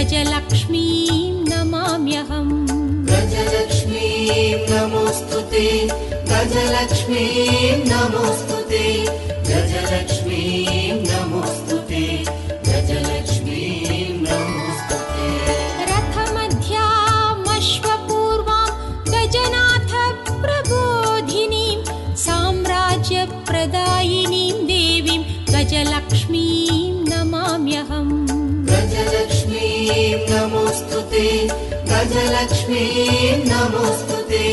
गजलक्ष्मीं नमाम्यहम्। गजलक्ष्मीं नमोऽस्तुते, गजलक्ष्मीं नमोऽस्तुते, गजलक्ष्मीं नमोऽस्तुते, गजलक्ष्मीं नमोऽस्तुते। रथमध्यामश्वपूर्वां गजनाथ प्रबोधिनीं साम्राज्यप्रदायिनीं देवीं गजलक्ष्मीं नमाम्यहम्। गजलक्ष्मीं नमोऽस्तुते, गजलक्ष्मीं नमोऽस्तुते,